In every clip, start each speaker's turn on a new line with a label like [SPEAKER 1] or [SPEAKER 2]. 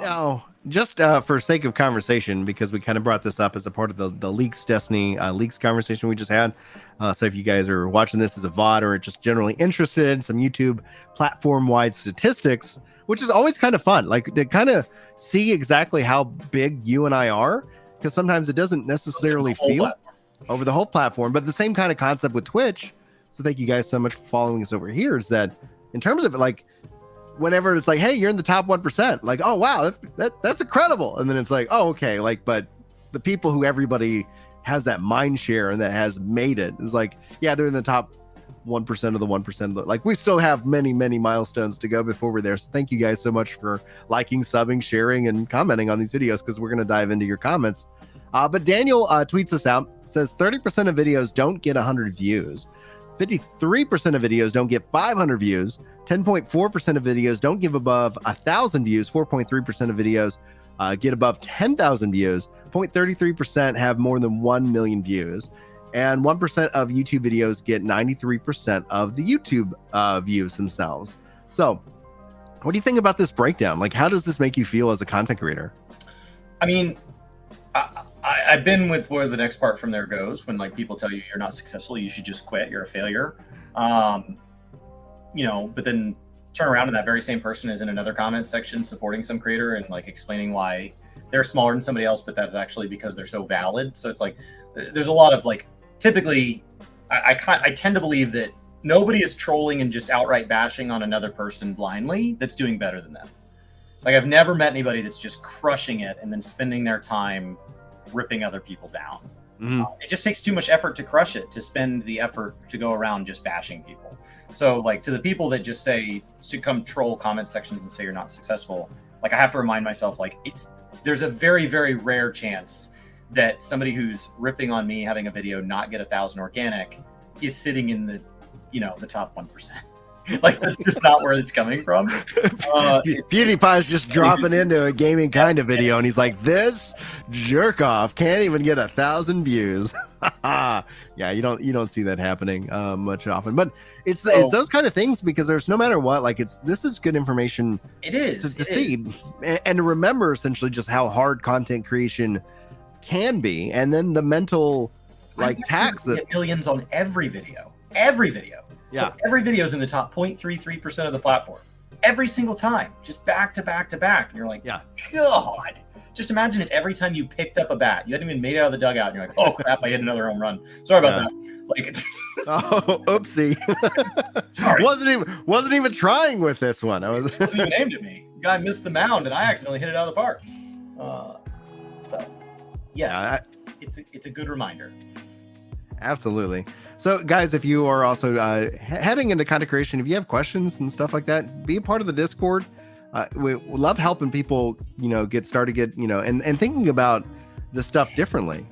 [SPEAKER 1] Now, just for sake of conversation, because we kind of brought this up as a part of the Leaks Destiny Leaks conversation we just had. So if you guys are watching this as a VOD or just generally interested in some YouTube platform-wide statistics, which is always kind of fun, like to kind of see exactly how big you and I are, because sometimes it doesn't necessarily feel over the whole platform, but the same kind of concept with Twitch. So thank you guys so much for following us over here. Is that in terms of like, whenever it's like, hey, you're in the top 1%, like, oh wow, that's incredible, and then it's like, oh okay, like, but the people who everybody has that mind share and that has made it is like, yeah, they're in the top 1% of the 1%. Like, we still have many milestones to go before we're there. So thank you guys so much for liking, subbing, sharing, and commenting on these videos, because we're going to dive into your comments. But Daniel tweets us out, says 30% of videos don't get 100 views, 53% of videos don't get 500 views, 10.4% of videos don't give above 1,000 views, 4.3% of videos get above 10,000 views, 0.33% have more than 1 million views, and 1% of YouTube videos get 93% of the YouTube views themselves. So what do you think about this breakdown? Like, how does this make you feel as a content creator?
[SPEAKER 2] I mean, I've been with where the next part from there goes, when like people tell you you're not successful, you should just quit, you're a failure. You know, but then turn around and that very same person is in another comment section supporting some creator and like explaining why they're smaller than somebody else, but that's actually because they're so valid. So it's like, there's a lot of like, typically I tend to believe that nobody is trolling and just outright bashing on another person blindly that's doing better than them. Like, I've never met anybody that's just crushing it and then spending their time ripping other people down. It just takes too much effort to crush it, to spend the effort to go around just bashing people. So like, to the people that just say to come troll comment sections and say you're not successful, like, I have to remind myself, like, there's a very rare chance that somebody who's ripping on me having a video not get 1,000 organic is sitting in the, you know, the top 1%. Like, that's just not where it's coming from.
[SPEAKER 1] PewDiePie's just dropping into a gaming kind of video, and he's like, this jerk off can't even get 1,000 views. Yeah, you don't see that happening much often, but it's those kind of things, because there's, no matter what, like, this is good information.
[SPEAKER 2] It is
[SPEAKER 1] to see and to remember essentially just how hard content creation can be, and then the mental like tax that
[SPEAKER 2] millions on every video.
[SPEAKER 1] Yeah.
[SPEAKER 2] So every video is in the top 0.33% of the platform. Every single time, just back to back to back. And you're like,
[SPEAKER 1] yeah,
[SPEAKER 2] God, just imagine if every time you picked up a bat, you hadn't even made it out of the dugout, and you're like, oh crap, I hit another home run. Sorry about that. Like,
[SPEAKER 1] oh, oopsie.
[SPEAKER 2] Sorry.
[SPEAKER 1] Wasn't even trying with this one. I wasn't
[SPEAKER 2] even aimed at me. Guy missed the mound, and I accidentally hit it out of the park. So, yes, it's a good reminder.
[SPEAKER 1] Absolutely. So guys, if you are also heading into content creation, if you have questions and stuff like that, be a part of the Discord. We love helping people, you know, get started, and thinking about this stuff differently.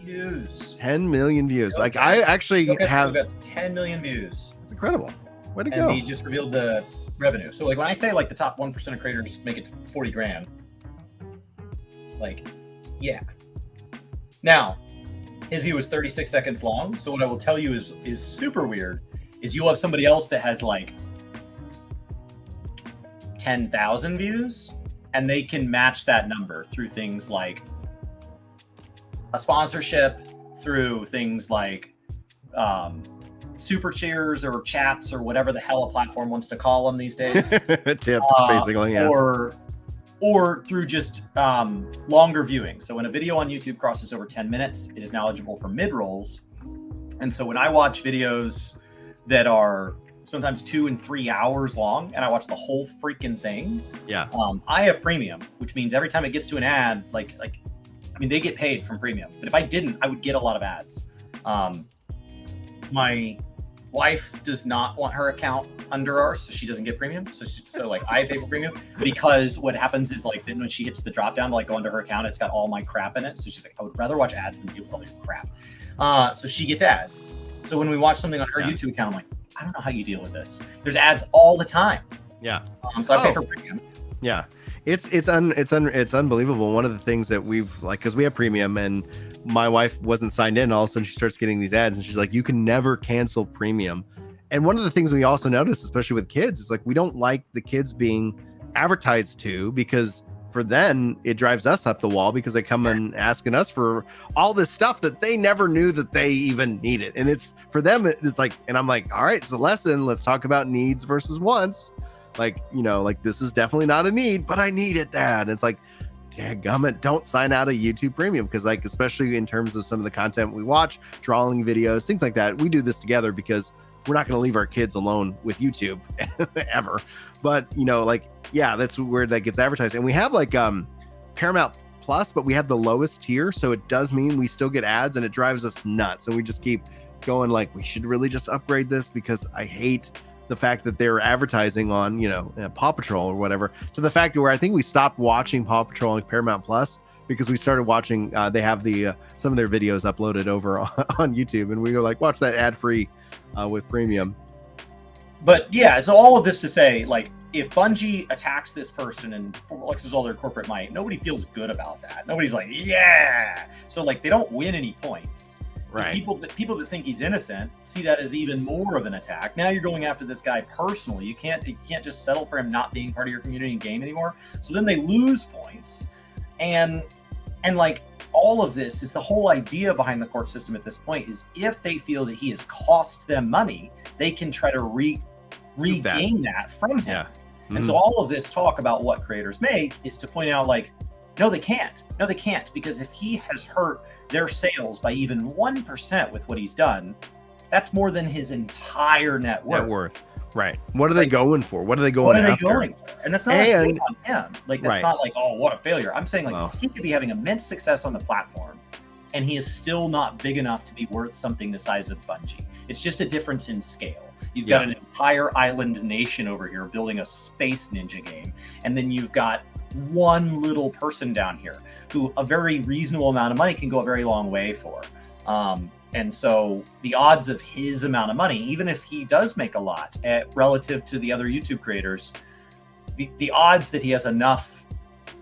[SPEAKER 1] 10 million views. Like, I actually have
[SPEAKER 2] 10 million views.
[SPEAKER 1] It's incredible. Way to go.
[SPEAKER 2] And he just revealed the revenue. So like, when I say like the top 1% of creators make it 40 grand, like, yeah. Now, his view is 36 seconds long. So what I will tell you is super weird is you'll have somebody else that has like 10,000 views, and they can match that number through things like a sponsorship, through things like super cheers or chats or whatever the hell a platform wants to call them these days.
[SPEAKER 1] Tips, basically, yeah.
[SPEAKER 2] Or through just longer viewing. So when a video on YouTube crosses over 10 minutes, it is now eligible for mid-rolls. And so when I watch videos that are sometimes 2 and 3 hours long, and I watch the whole freaking thing, I have premium, which means every time it gets to an ad, like I mean, they get paid from premium. But if I didn't, I would get a lot of ads. My wife does not want her account under ours, so she doesn't get premium. So like, I pay for premium, because what happens is, like, then when she hits the drop down to like go into her account, it's got all my crap in it. So she's like, I would rather watch ads than deal with all your crap. So she gets ads. So when we watch something on her YouTube account, I'm like, I don't know how you deal with this. There's ads all the time.
[SPEAKER 1] Yeah.
[SPEAKER 2] So I pay for premium.
[SPEAKER 1] Yeah. It's unbelievable. One of the things that we've, like, because we have premium and my wife wasn't signed in, all of a sudden she starts getting these ads and she's like, you can never cancel premium. And one of the things we also notice, especially with kids, is like, we don't like the kids being advertised to, because for then it drives us up the wall because they come and asking us for all this stuff that they never knew that they even needed. And it's for them, it's like, and I'm like, all right, it's a lesson. Let's talk about needs versus wants. Like, you know, like this is definitely not a need, but I need it, Dad. And it's like, dadgummit, don't sign out of YouTube Premium, because like, especially in terms of some of the content we watch, drawing videos, things like that, we do this together because we're not going to leave our kids alone with YouTube ever. But you know, like, yeah, that's where that gets advertised. And we have like Paramount Plus, but we have the lowest tier, so it does mean we still get ads, and it drives us nuts. And we just keep going like, we should really just upgrade this, because I hate the fact that they're advertising on, you know, Paw Patrol or whatever, to the fact where I think we stopped watching Paw Patrol on Paramount Plus because we started watching, they have the some of their videos uploaded over on YouTube, and we were like, watch that ad free with premium.
[SPEAKER 2] But yeah, so all of this to say, like, if Bungie attacks this person and flexes all their corporate might, nobody feels good about that. Nobody's like, yeah. So like, they don't win any points.
[SPEAKER 1] Right.
[SPEAKER 2] People that think he's innocent see that as even more of an attack. Now you're going after this guy personally. You can't just settle for him not being part of your community and game anymore. So then they lose points, and like, all of this is the whole idea behind the court system at this point is if they feel that he has cost them money, they can try to regain that from him. Yeah. Mm-hmm. And so all of this talk about what creators make is to point out, like, no, they can't. No, they can't. Because if he has hurt their sales by even 1% with what he's done, that's more than his entire net worth.
[SPEAKER 1] Right. What are they going for? What are they going after?
[SPEAKER 2] And that's not on him. Like, that's not like, oh, what a failure. I'm saying, like, he could be having immense success on the platform, and he is still not big enough to be worth something the size of Bungie. It's just a difference in scale. You've got an entire island nation over here building a space ninja game, and then you've got one little person down here who a very reasonable amount of money can go a very long way for. And so the odds of his amount of money, even if he does make a lot relative to the other YouTube creators, the odds that he has enough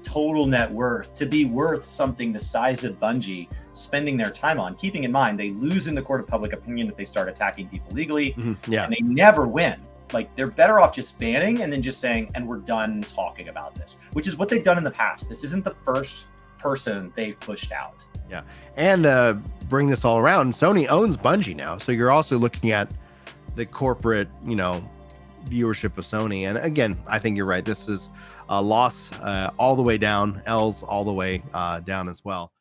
[SPEAKER 2] total net worth to be worth something the size of Bungie spending their time on, keeping in mind they lose in the court of public opinion if they start attacking people legally, and they never win. Like, they're better off just banning and then just saying, and we're done talking about this, which is what they've done in the past. This isn't the first person they've pushed out.
[SPEAKER 1] Yeah. And bring this all around, Sony owns Bungie now. So you're also looking at the corporate, you know, viewership of Sony. And again, I think you're right. This is a loss all the way down, L's all the way down as well.